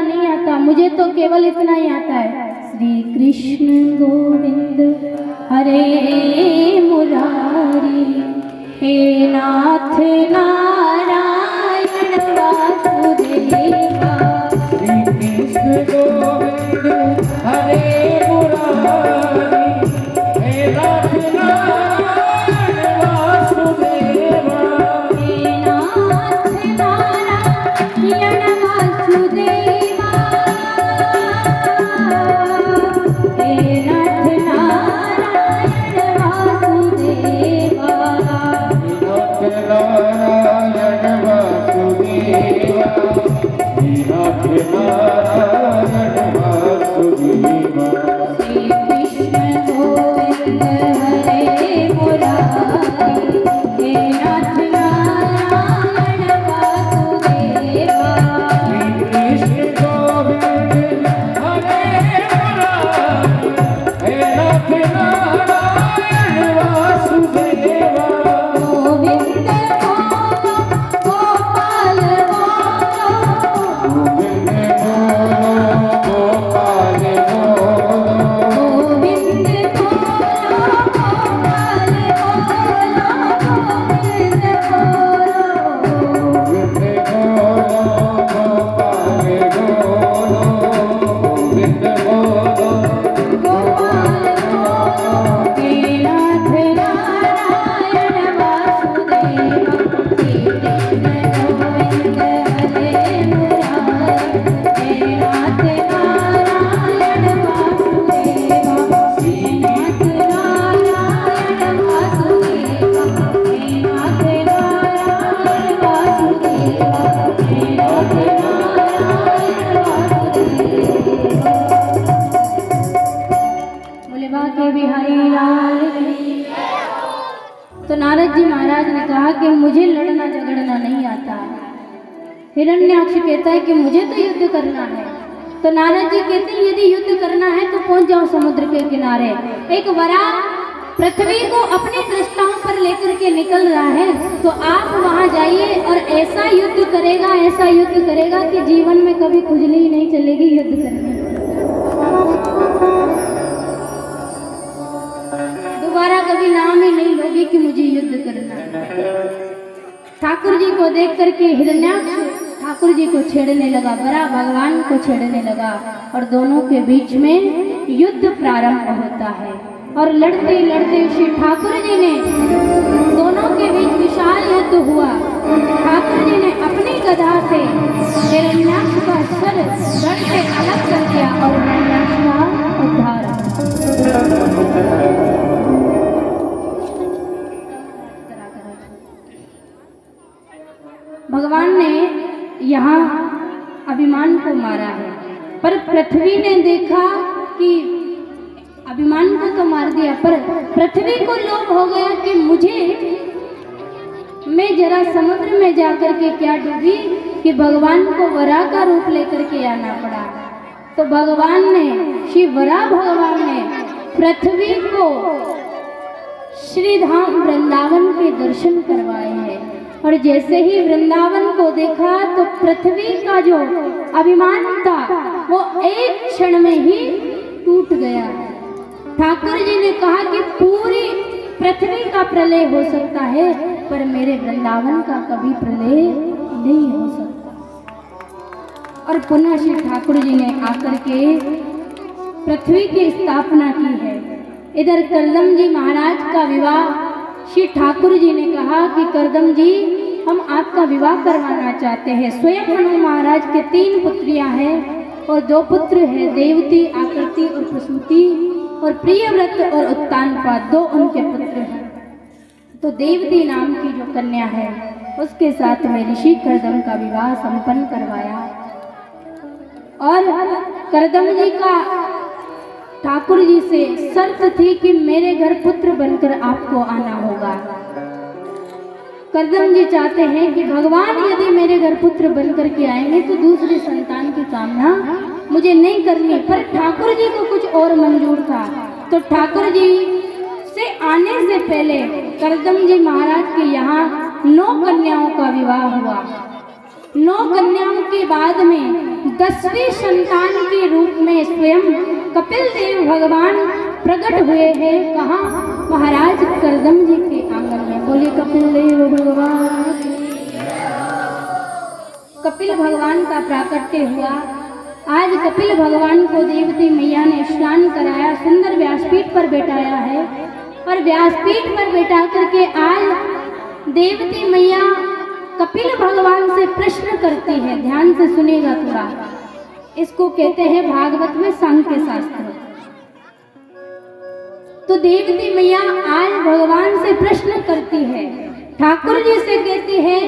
लड़ना नहीं आता, मुझे तो केवल इतना ही आता है, श्री कृष्ण गोविंद हरे मुरारी, हे नाथ नारायण वासुदेवा। श्री कृष्ण गोविंद हरे मुरारी, हे नाथ नारायण वासुदेवा। हे नाथ नारायण वासुदेवा, हे नाथ नारायण वासुदेवा। नाथ नारायण वासुदेवा, नाथ नारायण वासुदेवा। श्री कृष्ण गोविंद हरे मुरारी, हे नाथ नारायण वासुदेवा। श्री कृष्ण गोविंद हरे मुरारी, हे नाथ नारायण वासुदेवा। गोविंद बोलो गोपाल बोलो, गोविंद बोलो गोपाल बोलो, गोविंद बोलो गोपाल बोलो, गोविंद बोलो। गोविंद बोलो गोपाल बोलो, गोविंद बोलो गोपाल बोलो, हे नाथ नारायण वासुदेवा। श्री कृष्ण गोविंद हरे मुरारी, हे नाथ नारायण वासुदेवा। श्री नाथ नारायण वासुदेवा, हे नाथ नारायण वासुदेवा, हे नाथ नारायण वासुदेवा। बोले बाके बिहारी लाल की। तो नारद जी महाराज ने कहा कि मुझे लड़ना झगड़ना नहीं आता। हिरण्याक्ष कहता है कि मुझे तो युद्ध करना है। तो नारद जी कहते हैं यदि युद्ध करना है तो पहुंच जाओ समुद्र के किनारे। एक वराह पृथ्वी को अपनी दृष्टाओं पर लेकर के निकल रहा है, तो आप वहां जाइए और ऐसा युद्ध करेगा, ऐसा युद्ध करेगा कि जीवन में कभी खुजली ही नहीं चलेगी युद्ध करने की। दोबारा कभी नाम ही नहीं लोगे कि मुझे युद्ध करना है। ठाकुर जी को देख करके हिरण्याक्ष ठाकुर जी को छेड़ने लगा, बड़ा भगवान को छेड़ने लगा, और दोनों के बीच में युद्ध प्रारंभ होता है। और लड़ते लड़ते श्री ठाकुर जी ने, दोनों के बीच विशाल युद्ध हुआ। ठाकुर जी ने अपनी गदा से हिरण्याक्ष का सर रण से अलग कर दिया और हिरण्याक्ष का उद्धार। भगवान ने यहाँ अभिमान को मारा है, पर पृथ्वी ने देखा कि अभिमान को तो मार दिया, पर पृथ्वी को लोभ हो गया कि मुझे, मैं जरा समुद्र में जाकर के क्या डूबी कि भगवान को वराह का रूप लेकर के आना पड़ा। तो भगवान ने, श्री वराह भगवान ने पृथ्वी को श्री धाम वृंदावन के दर्शन करवाए हैं। और जैसे ही वृंदावन को देखा तो पृथ्वी का जो अभिमान था वो एक क्षण में ही टूट गया। ठाकुर जी ने कहा कि पूरी पृथ्वी का प्रलय हो सकता है, पर मेरे वृंदावन का कभी प्रलय नहीं हो सकता। और पुनः श्री ठाकुर जी ने आकर के पृथ्वी की स्थापना की है। इधर करदम जी महाराज का विवाह, श्री ठाकुर जी ने कहा कि करदम जी हम आपका विवाह करवाना चाहते हैं। स्वयं मनु महाराज के 3 पुत्रियां हैं और 2 पुत्र हैं, देवती, आकृति और प्रसूति, और प्रियव्रत और उत्तानपाद 2 उनके पुत्र हैं। तो देवती नाम की जो कन्या है उसके साथ में ऋषि करदम का विवाह संपन्न करवाया। और करदम जी का ठाकुर जी से शर्त थी कि मेरे घर पुत्र बनकर आपको आना होगा। करदम जी चाहते हैं कि भगवान यदि मेरे घर पुत्र बनकर के आएंगे तो दूसरी संतान की कामना मुझे नहीं करनी, पर ठाकुर जी को कुछ और मंजूर था। तो ठाकुर जी से आने से पहले करदम जी महाराज के यहाँ 9 कन्याओं का विवाह हुआ। 9 कन्याओं के बाद में 10वीं संतान के रूप में स्वयं कपिल देव भगवान प्रकट हुए हैं। कहाँ? महाराज करदम जी के आंगन में। बोले कपिल देव भगवान। कपिल भगवान का प्राकट्य हुआ। आज कपिल भगवान को देवती मैया ने स्नान कराया, सुंदर व्यासपीठ पर बैठाया है और व्यासपीठ पर बैठा करके आज देवती मैया कपिल भगवान से प्रश्न करती है। ध्यान से सुनेगा थोड़ा। इसको कहते हैं भागवत में सांख्य शास्त्र। तो देवती मैया आज भगवान से प्रश्न करती है, ठाकुर जी से कहती है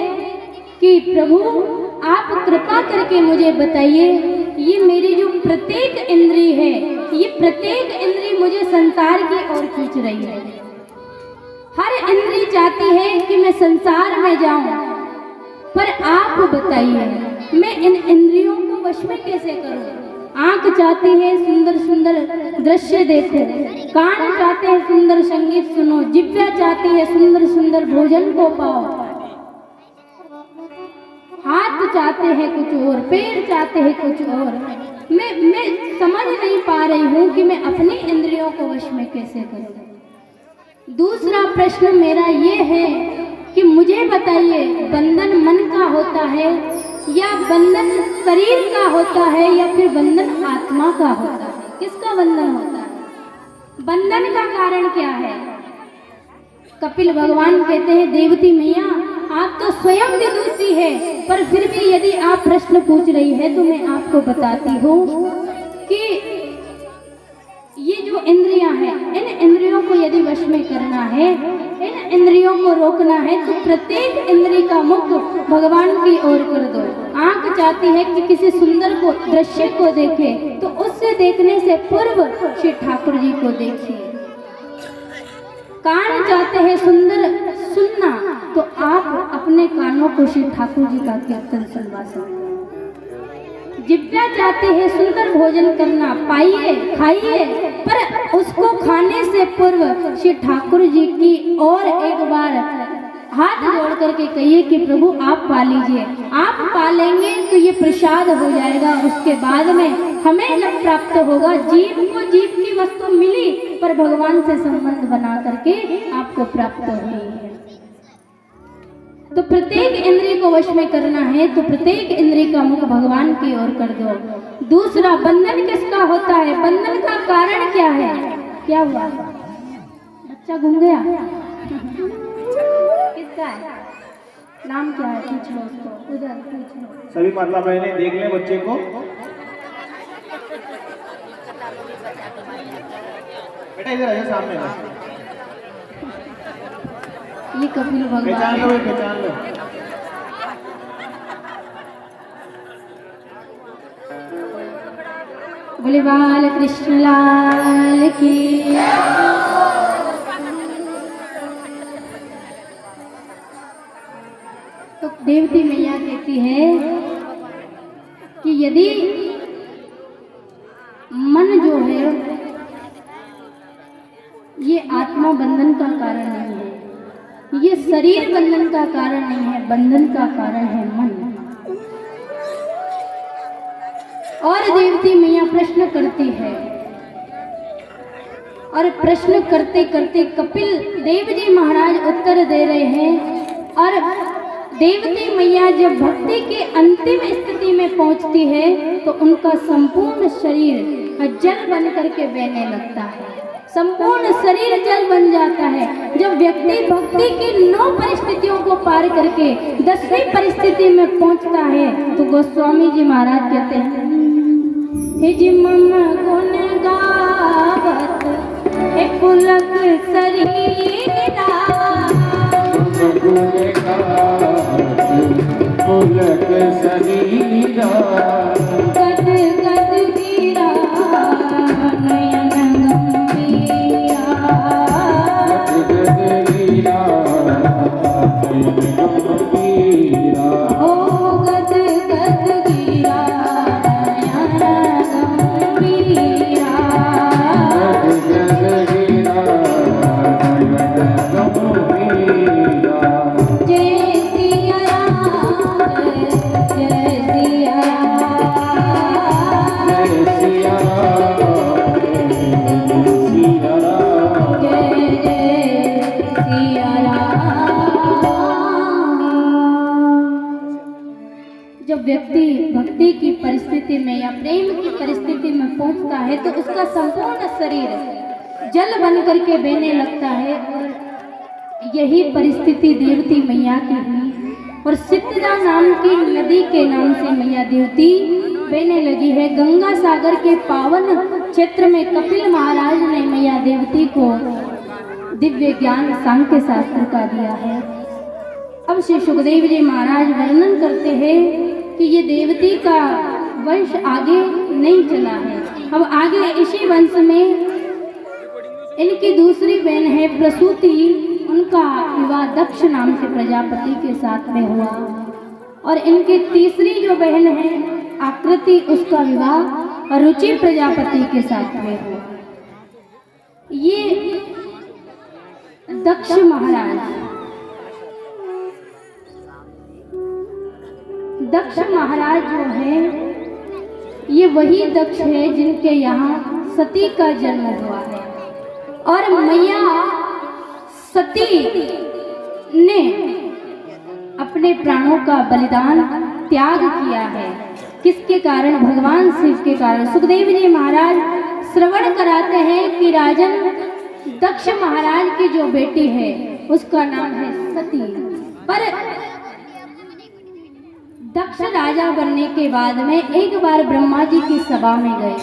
कि प्रभु आप कृपा करके मुझे बताइए, ये मेरी जो प्रत्येक इंद्री है, ये प्रत्येक इंद्री मुझे संसार की ओर खींच रही है। हर इंद्री चाहती है कि मैं संसार में जाऊं, पर आप बताइए मैं इन इंद्रियों को वश में कैसे करूं। आंख चाहती है सुंदर सुंदर दृश्य देखो, कान चाहते हैं सुंदर संगीत सुनो, जिह्वा चाहती है सुंदर सुंदर भोजन को पाओ, हाथ चाहते हैं कुछ और, पैर चाहते हैं कुछ और। मैं समझ नहीं पा रही हूँ कि मैं अपनी इंद्रियों को वश में कैसे करूँ। दूसरा प्रश्न मेरा ये है कि मुझे बताइए, बंधन मन का होता है या बंधन शरीर का होता है या फिर बंधन आत्मा का होता है? किसका बंधन होता है? बंधन का कारण क्या है? कपिल भगवान कहते हैं देवती मैया आप तो स्वयं विदुषी है, पर फिर भी यदि आप प्रश्न पूछ रही है तो मैं आपको बताती हूँ कि ये जो इंद्रियां हैं, इन इंद्रियों को यदि वश में करना है, इन इंद्रियों को रोकना है, तो प्रत्येक इंद्री का मुख भगवान की ओर कर दो। आंख चाहती है कि किसी सुंदर को दृश्य को देखे, तो उससे देखने से पूर्व श्री ठाकुर जी को देखिए। कान चाहते हैं सुंदर सुनना, तो आप अपने कानों को श्री ठाकुर जी का कीर्तन सुनवा सकते हैं। जिह्वा चाहते हैं सुंदर भोजन करना, पाइए खाइए, पर उसको खाने से पूर्व श्री ठाकुर जी की और एक बार हाथ जोड़ करके कहिए कि प्रभु आप पा लीजिए। आप पा लेंगे तो ये प्रसाद हो जाएगा, उसके बाद में हमें जब प्राप्त होगा, जीव को जीव की वस्तु मिली पर भगवान से संबंध बना करके आपको प्राप्त हुई है। तो प्रत्येक इंद्रिय को वश में करना है तो प्रत्येक इंद्रिय का मुख भगवान की ओर कर दो। दूसरा, बंधन किसका होता है? बंधन का कारण क्या है? क्या हुआ? बच्चा घूम गया? किसका है? नाम क्या है? पूछ लो उसको, उधर पूछ लो। सभी माता बहनें देख लें बच्चे को। बेटा इधर आइए सामने ना। ये कपिल पहचान लो, भगवान। पहचान लो। बोले बाल कृष्ण लाल की। तो देवती मैया कहती है कि यदि मन जो है ये आत्मा बंधन का कारण नहीं है, ये शरीर बंधन का कारण नहीं है, बंधन का कारण है मन। और देवती मैया प्रश्न करती है और प्रश्न करते करते कपिल देव जी महाराज उत्तर दे रहे हैं। और देवती मैया जब भक्ति के अंतिम स्थिति में पहुंचती है तो उनका संपूर्ण शरीर जल बन करके बहने लगता है, संपूर्ण शरीर जल बन जाता है। जब व्यक्ति भक्ति की 9 परिस्थितियों को पार करके 10वीं परिस्थिति में पहुंचता है तो गोस्वामी जी महाराज कहते हैं, हे जी मम गुण गावत हे पुलक शरीरा, गुण गावत पुलक शरीरा, गद गद गिरा नयन गंभीरा, गद गद गिरा नयन गंभीरा, ओ गद गद गिरा नयन गंभीरा, गद गद गिरा नयन गंभीरा। जय सिया राम, जय सिया राम। भक्ति की परिस्थिति में या प्रेम की परिस्थिति में पहुंचता है तो उसका संपूर्ण शरीर जल बन करके बहने लगता है। और यही परिस्थिति देवती मैया की हुई और सिद्धरा नाम की नदी के नाम से मैया देवती बहने लगी है। गंगा सागर के पावन क्षेत्र में कपिल महाराज ने मैया देवती को दिव्य ज्ञान सांख्य शास्त्र का दिया है। अब श्री सुखदेव जी महाराज वर्णन करते हैं कि ये देवती का वंश आगे नहीं चला है। अब आगे इसी वंश में इनकी दूसरी बहन है प्रसूति, उनका विवाह दक्ष नाम के प्रजापति के साथ में हुआ। और इनकी तीसरी जो बहन है आकृति, उसका विवाह रुचि प्रजापति के साथ में हुआ। ये दक्ष महाराज जो है ये वही दक्ष है जिनके यहाँ सती का जन्म हुआ है। और मैया सती ने अपने प्राणों का बलिदान त्याग किया है। किसके कारण? भगवान शिव के कारण। सुखदेव जी महाराज श्रवण कराते हैं कि राजन दक्ष महाराज की जो बेटी है उसका नाम है सती। पर दक्ष राजा बनने के बाद में एक बार ब्रह्मा जी की सभा में गए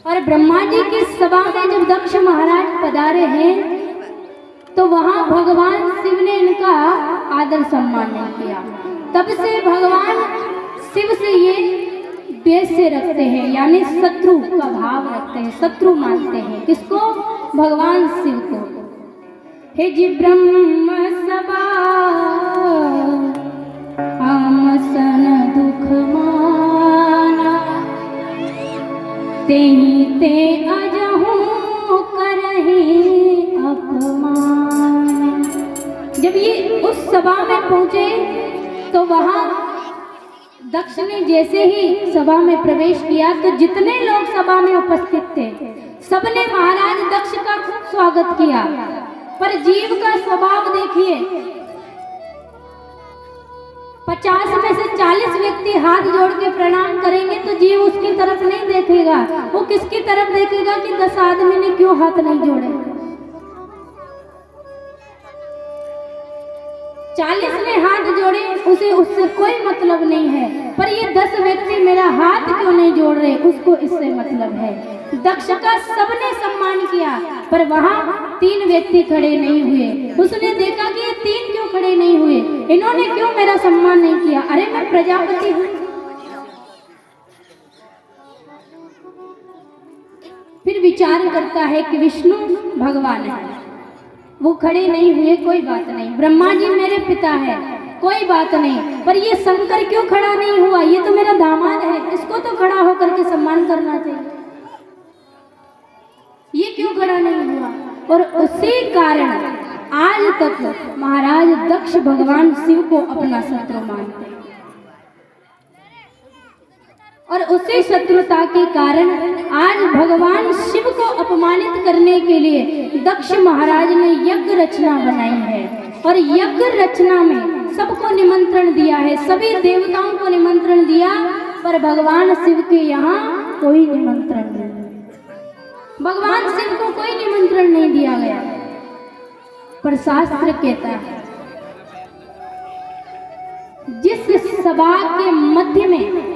और ब्रह्मा जी की सभा में जब दक्ष महाराज पधारे हैं तो वहां भगवान शिव ने इनका आदर सम्मान नहीं किया। तब से भगवान शिव से ये द्वेष से रखते हैं, यानी शत्रु का भाव रखते हैं, शत्रु मानते हैं। किसको? भगवान शिव को। हे जी ब्रह्म सभा आमसन दुख माना, तेहि ते अजहू करहि अपमान। जब ये उस सभा में पहुंचे तो वहां दक्ष ने जैसे ही सभा में प्रवेश किया तो जितने लोग सभा में उपस्थित थे सबने महाराज दक्ष का खूब स्वागत किया। पर जीव का स्वभाव देखिए, 50 में से 40 व्यक्ति हाथ जोड़ के प्रणाम करेंगे तो जीव उसकी तरफ नहीं देखेगा। वो किसकी तरफ देखेगा कि 10 आदमी ने क्यों हाथ नहीं जोड़े। 40 ने हाथ जोड़े, उसे उससे कोई मतलब नहीं है। पर ये 10 व्यक्ति मेरा हाथ क्यों नहीं जोड़ रहे, उसको इससे मतलब है। दक्ष का सबने सम्मान किया पर वहां 3 व्यक्ति खड़े नहीं हुए। उसने देखा कि ये 3 क्यों खड़े नहीं हुए, इन्होंने क्यों मेरा सम्मान नहीं किया। अरे मैं प्रजापति हूं। फिर विचार करता है कि विष्णु भगवान है, वो खड़े नहीं हुए, कोई बात नहीं। ब्रह्मा जी मेरे पिता है, कोई बात नहीं। पर ये शंकर क्यों खड़ा नहीं हुआ, ये तो मेरा दामाद है, इसको तो खड़ा होकर के सम्मान करना चाहिए, ये क्यों खड़ा नहीं हुआ। और उसी कारण आज तक महाराज दक्ष भगवान शिव को अपना शत्रु मानते हैं। और उसी शत्रुता के कारण आज भगवान शिव को अपमानित करने के लिए दक्ष महाराज ने यज्ञ रचना बनाई है। और यज्ञ रचना में सबको निमंत्रण दिया है, सभी देवताओं को निमंत्रण दिया, पर भगवान शिव के यहाँ कोई निमंत्रण नहीं। भगवान शिव को कोई निमंत्रण नहीं दिया गया। पर शास्त्र कहता है जिस सभा के मध्य में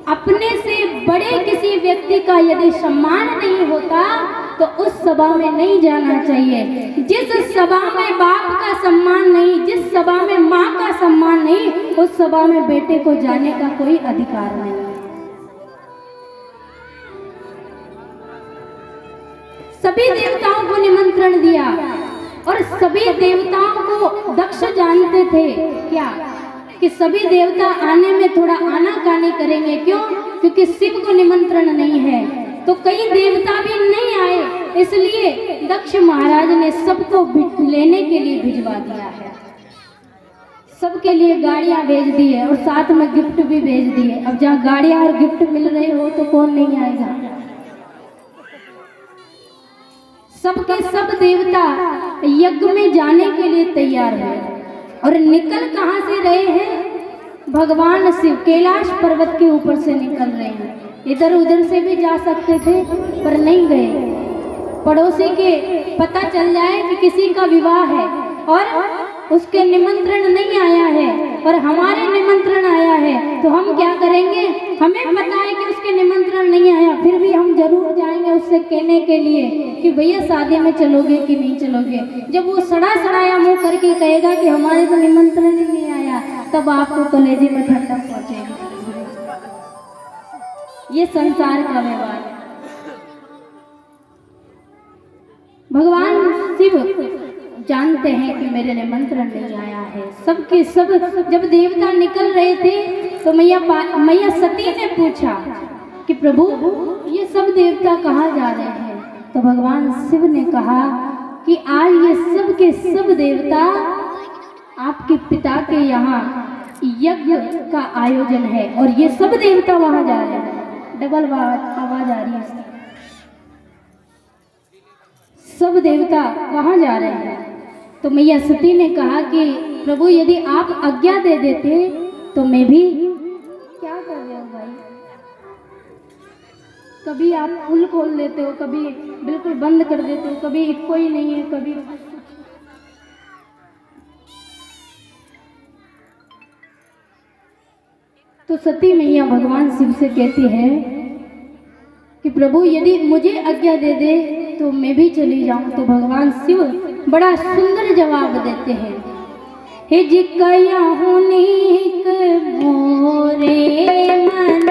अपने से बड़े किसी व्यक्ति का यदि सम्मान नहीं होता तो उस सभा में नहीं जाना चाहिए। जिस सभा में बाप का सम्मान नहीं, जिस सभा में माँ का सम्मान नहीं, उस सभा में बेटे को जाने का कोई अधिकार नहीं। सभी देवताओं को निमंत्रण दिया और सभी देवताओं को दक्ष जानते थे क्या कि सभी देवता आने में थोड़ा आनाकानी करेंगे। क्यों? क्योंकि शिव को निमंत्रण नहीं है, तो कई देवता भी नहीं आए। इसलिए दक्ष महाराज ने सबको लेने के लिए भिजवा दिया है, सबके लिए गाड़ियां भेज दी है और साथ में गिफ्ट भी भेज दिए। अब जहाँ गाड़ियां और गिफ्ट मिल रहे हो तो कौन नहीं आएगा। सबके सब देवता यज्ञ में जाने के लिए तैयार है। और निकल कहां से रहे हैं? भगवान शिव कैलाश पर्वत के ऊपर से निकल रहे हैं। इधर उधर से भी जा सकते थे पर नहीं गए। पड़ोसी के पता चल जाए कि किसी का विवाह है और उसके निमंत्रण नहीं आया है और हमारे निमंत्रण आया है तो हम क्या करेंगे? हमें पता है कि उसके निमंत्रण नहीं आया, फिर भी हम जरूर जाएंगे उससे कहने के लिए कि भैया शादी में चलोगे कि नहीं चलोगे। जब वो सड़ा सड़ाया मुंह करके कहेगा कि हमारे तो निमंत्रण ही नहीं आया, तब आपको कलेजे में ठंडक पहुंचेगी। ये संसार का व्यवहार है। भगवान शिव जानते हैं कि मेरे निमंत्रण नहीं आया है। सबके सब जब देवता निकल रहे थे तो मैया सती ने पूछा कि प्रभु ये सब देवता कहाँ जा रहे हैं? तो भगवान शिव ने कहा कि आज ये सब के सब देवता आपके पिता के यहाँ यज्ञ का आयोजन है और ये सब देवता वहां जा रहे हैं। डबल आवाज आ रही है। सब देवता वहां जा रहे हैं। तो मैया सती ने कहा कि प्रभु यदि आप आज्ञा दे देते तो मैं भी। क्या कर रहे हो भाई? कभी आप फुल खोल देते हो, कभी बिल्कुल बंद कर देते हो, कभी इको ही नहीं है, कभी। तो सती मैया भगवान शिव से कहती है कि प्रभु यदि मुझे आज्ञा दे दे तो मैं भी चली जाऊं। तो भगवान शिव बड़ा सुंदर जवाब देते हैं। हे जिकया हुनीक मोरे मन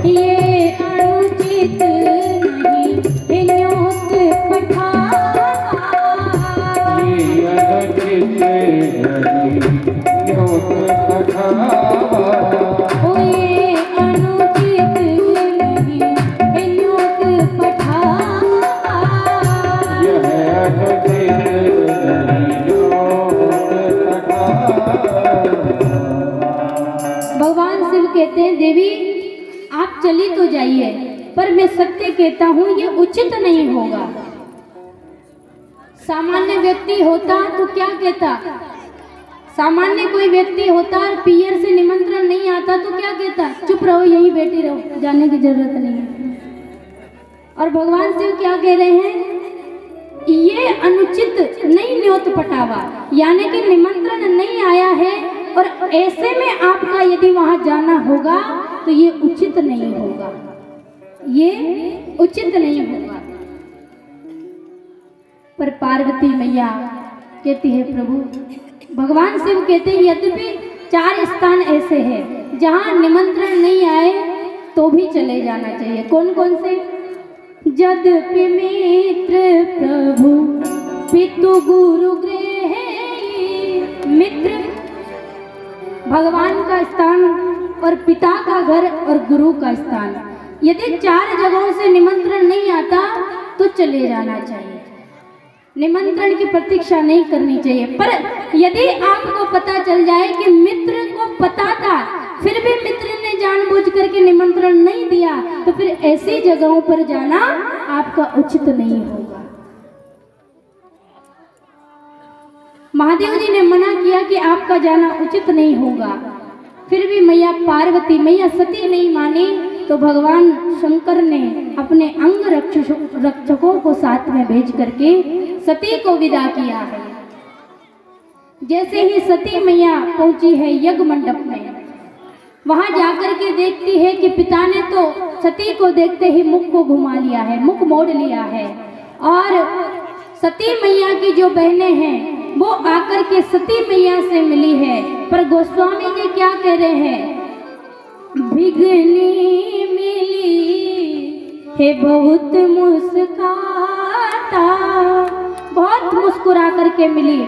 ये अनुचित नहीं हिन्योत पठावा। ये अनुचित नहीं हिन्योत पठावा। भगवान शिव कहते हैं देवी आप चली तो जाइए पर मैं सत्य कहता हूँ ये उचित नहीं होगा। सामान्य व्यक्ति होता तो क्या कहता? सामान्य कोई व्यक्ति होता और पियर से निमंत्रण नहीं आता तो क्या कहता? चुप रहो, यहीं बैठी रहो, जाने की जरूरत नहीं है। और भगवान शिव क्या कह रहे हैं? ये अनुचित नहीं न्योत पटावा, यानी कि निमंत्रण नहीं आया है और ऐसे में आपका यदि वहां जाना होगा तो ये उचित नहीं होगा, ये उचित नहीं होगा। पर पार्वती मैया कहती है प्रभु, भगवान शिव कहते हैं यद्यपि 4 स्थान ऐसे हैं जहां निमंत्रण नहीं आए तो भी चले जाना चाहिए। कौन कौन से? यद्यपि मित्र प्रभु पितु गुरु गृह। मित्र भगवान का स्थान और पिता का घर और गुरु का स्थान। यदि 4 जगहों से निमंत्रण नहीं आता तो चले जाना चाहिए, निमंत्रण की प्रतीक्षा नहीं करनी चाहिए। पर यदि आपको पता चल जाए कि मित्र को पता था फिर भी मित्र ने जानबूझ करके निमंत्रण नहीं दिया तो फिर ऐसी जगहों पर जाना आपका उचित नहीं होगा। महादेव जी ने मना किया कि आपका जाना उचित नहीं होगा, फिर भी मैया पार्वती मैया सती नहीं मानी तो भगवान शंकर ने अपने अंग रक्षकों को साथ में भेज करके सती को विदा किया है। जैसे ही सती मैया पहुंची है यज्ञ मंडप में, वहां जाकर के देखती है कि पिता ने तो सती को देखते ही मुख को घुमा लिया है, मुख मोड़ लिया है। और सती मैया की जो बहनें हैं वो आकर के सती मैया से मिली है। पर गोस्वामी जी क्या कह रहे हैं? भिगनी मिली है बहुत मुस्काता, बहुत मुस्कुरा करके मिली।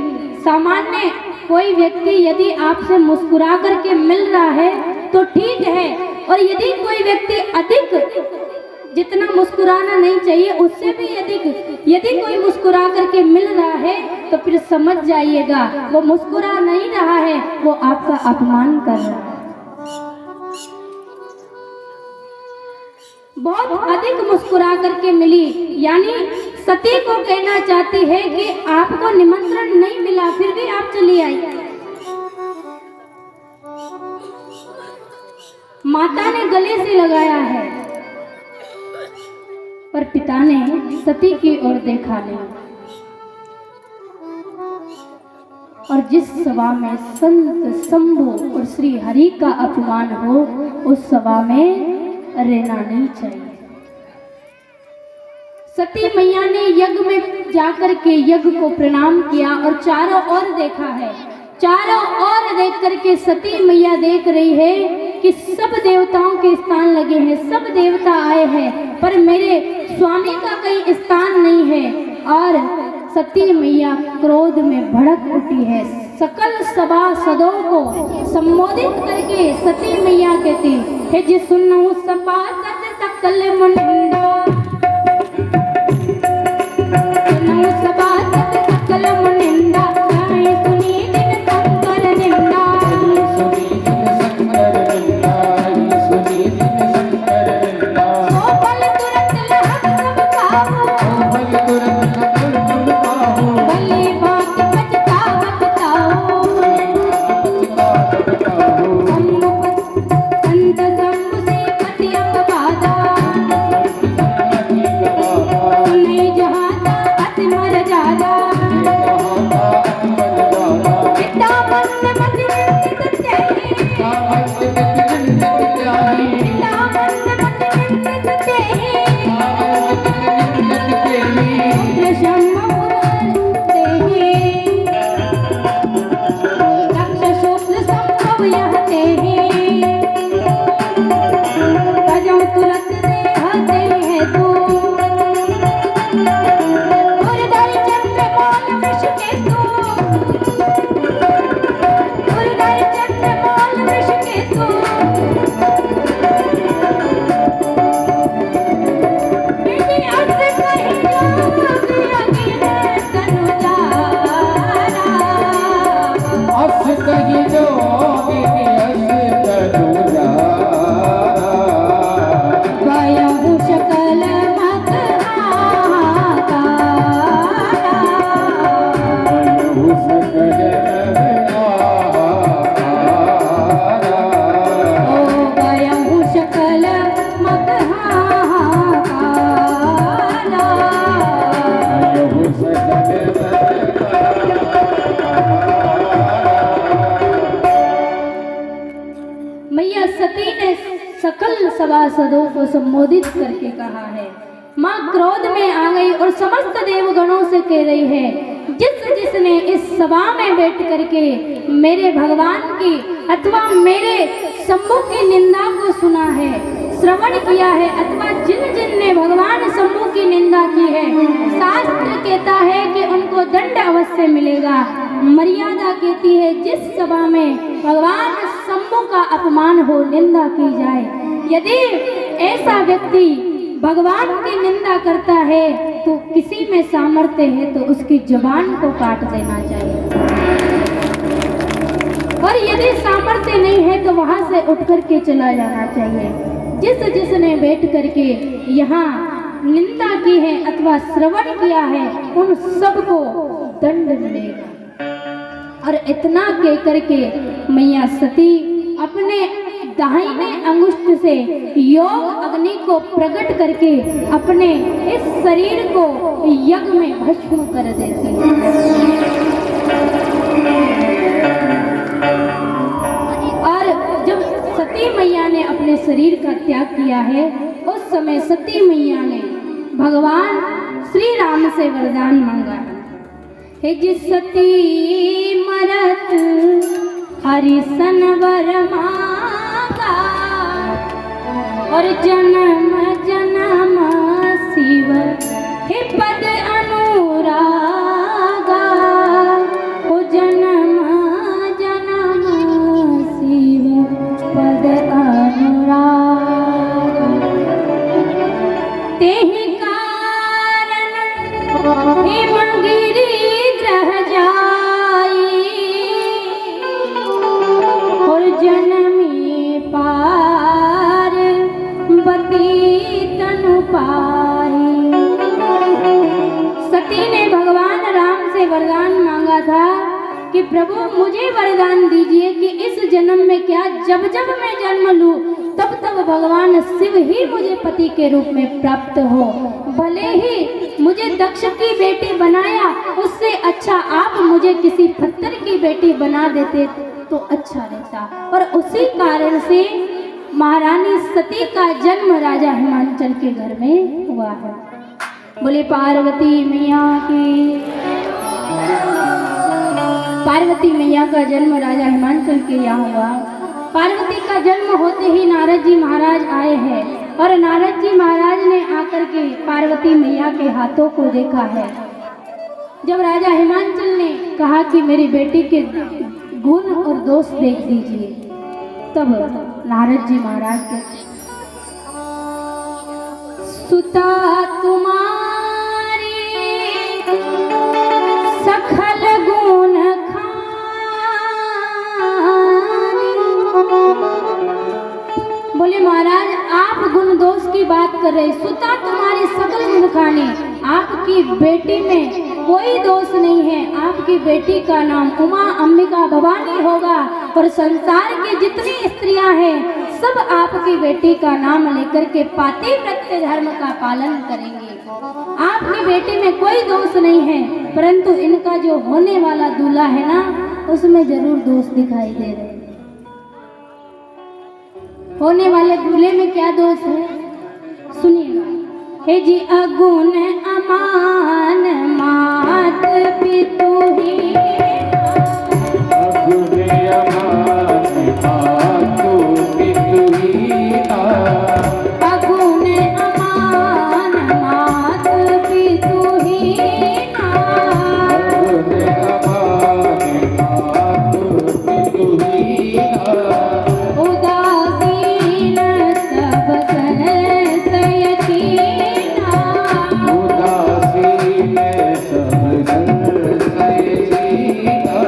सामान्य कोई व्यक्ति यदि आपसे मुस्कुरा करके मिल रहा है तो ठीक है, और यदि कोई व्यक्ति अधिक जितना मुस्कुराना नहीं चाहिए उससे भी अधिक यदि कोई मुस्कुरा करके मिल रहा है तो फिर समझ जाइएगा वो मुस्कुरा नहीं रहा है, वो आपका अपमान कर रहा है। बहुत अधिक मुस्कुरा करके मिली, यानी सती को कहना चाहती है कि आपको निमंत्रण नहीं मिला फिर भी आप चली आई। माता ने गले से लगाया है पर पिता ने सती की ओर देखा नहीं। और जिस सभा में संत शंभु और श्री हरि का अपमान हो उस सभा में रहना नहीं चाहिए। सती मैया ने यज्ञ में जाकर के यज्ञ को प्रणाम किया और चारों ओर देखा है। चारों ओर देख करके सती मैया देख रही है कि सब देवताओं के स्थान लगे हैं, सब देवता आए हैं, पर मेरे स्वामी का कहीं स्थान नहीं है। और सती मैया क्रोध में भड़क उठी है। सकल सभासदों को संबोधित करके सती मैया कहती है जी सुनो सभासद सकल मुनिंदा, सुनो सभासद सकल मुनिंदा, गाए सुनी जिन शंकर निंदा, सुनी जिन शंकर निंदा, सुनी जिन शंकर निंदा। ओ बल तुरंत लहक सब काहू, ओ बल तुरंत सकल तुम काहू, भले बात बचतावत ताओ, संत शंभु से पति अपवादा, सुने जहाता अति मर जादा, पिता मंद मति निंदित तेहि, पिता मंद मति निंदित तेहि, पुत्र शंभु तेहि, दक्ष शूद्र संभव यह तेहि, तजौ तुरत देह तेहि तू, उर्धर चंद्रमौल वृषकेतु, उर्धर चंद्रमौल वृषकेतु, विधि अर्थ कहि जोग अगिन तनु जारा, अस कहि जो अस तनु जारा। वयहु सकल मत हाहाकारा, मनु सकल ओ वयहु सकल मत हाहाकारा। मनु सकल मैया सती ने सकल सभासदों को संबोधित करके कहा है। माँ क्रोध में आ गई और समस्त देवगणों से कह रही है जिसने इस सभा में बैठ करके मेरे भगवान की अथवा मेरे शंभु की निंदा को सुना है, श्रवण किया है, अथवा जिन ने भगवान शंभु की निंदा की है, शास्त्र कहता है कि उनको दंड अवश्य मिलेगा। मर्यादा कहती है जिस सभा में भगवान शंभु का अपमान हो, निंदा की जाए, यदि ऐसा व्यक्ति भगवान की निंदा करता है तो किसी में सामर्थ्य है तो उसकी जुबान को काट देना चाहिए, और यदि सामर्थ्य नहीं है तो वहां से उठ करके चला जाना चाहिए। जिसने बैठ करके यहाँ निंदा की है अथवा श्रवण किया है उन सबको दंड मिलेगा। और इतना कह करके मैया सती अपने दाहिने अंगुष्ठ से योग अग्नि को प्रकट करके अपने इस शरीर को यज्ञ में भस्म कर देती है। और जब सती मैया ने अपने शरीर का त्याग किया है उस समय सती मैया ने भगवान श्री राम से वरदान मांगा है जिस सती मरत हरिसन वर मांगा और जन्म जन्म शिव हे पद अनुरागा ओ जन्म जन्म शिव पद अनुरागा तेहि कारण हिमगिरि ग्रह जाई और जनमी पार बती वरदान मांगा था कि प्रभु मुझे वरदान दीजिए कि इस जन्म में क्या, जब जब मैं जन्म लूं तब तब भगवान शिव ही मुझे पति के रूप में प्राप्त हो। भले ही मुझे दक्ष की बेटी बनाया, उससे अच्छा आप मुझे किसी पत्थर की बेटी बना देते तो अच्छा रहता। और उसी कारण से महारानी सती का जन्म राजा हिमांचल के घर में हुआ है। बोले पार्वती मैया की। पार्वती मैया का जन्म राजा हिमांचल के यहाँ हुआ। पार्वती का जन्म होते ही नारद जी महाराज आए हैं और नारद जी महाराज ने आकर के पार्वती मैया के हाथों को देखा है। जब राजा हिमांचल ने कहा कि मेरी बेटी के गुण और दोष देख दीजिए, तब नारद जी महाराज के सुता तुम्हारी सखल गुण बोले महाराज आप गुण दोष की बात कर रहे, सुता तुम्हारी सकल गुण खानी, आपकी बेटी में कोई दोष नहीं है। आपकी बेटी का नाम उमा अंबिका भवानी होगा और संसार की जितनी स्त्रियां हैं सब आपकी बेटी का नाम लेकर के पातिव्रत्य धर्म का पालन करेंगे। आपकी बेटी में कोई दोष नहीं है, परंतु इनका जो होने वाला दूल्हा है ना, उसमें जरूर दोष दिखाई दे रहे हैं। होने वाले दूल्हे में क्या दोष है सुनिए। हे जी अगुण अमान मात पितु ही, अगुण अमान मातु पितु हीना, अगुण अमान मात पितु हीना, अगुण अमान मातु पितु हीना, उदासीन सब संशय कीना, उदासीन सब संशय कीना,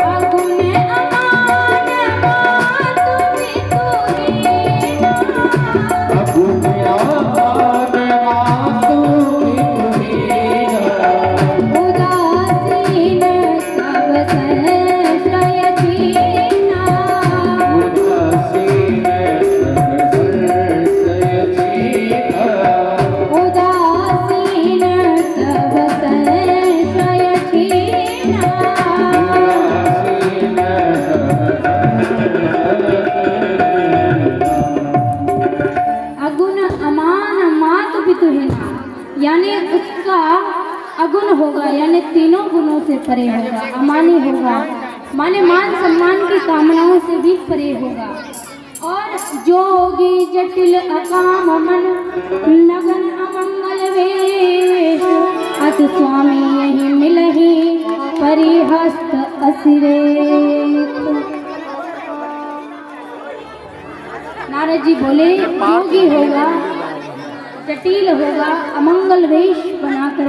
अगुण अमान मात पितु हीना, अगुण अमान मातु पितु हीना, उदासीन सब संशय कीना, उदासीन सब संशय कीना, उदासीन सब संशय कीना, अगुण अमान मात पितुहीना, यानी उसका अगुण होगा, यानी तीनों गुणों से परे होगा। अमानी होगा माने मान सम्मान की कामनाओं से भी परे होगा। और जोगी जटिल अकाम मन नगन अमंगल वेश, अत स्वामी यही मिलही परिहस्त असिरेख। नारद जी बोले योगी होगा, जटिल होगा, अमंगल वेश बनाकर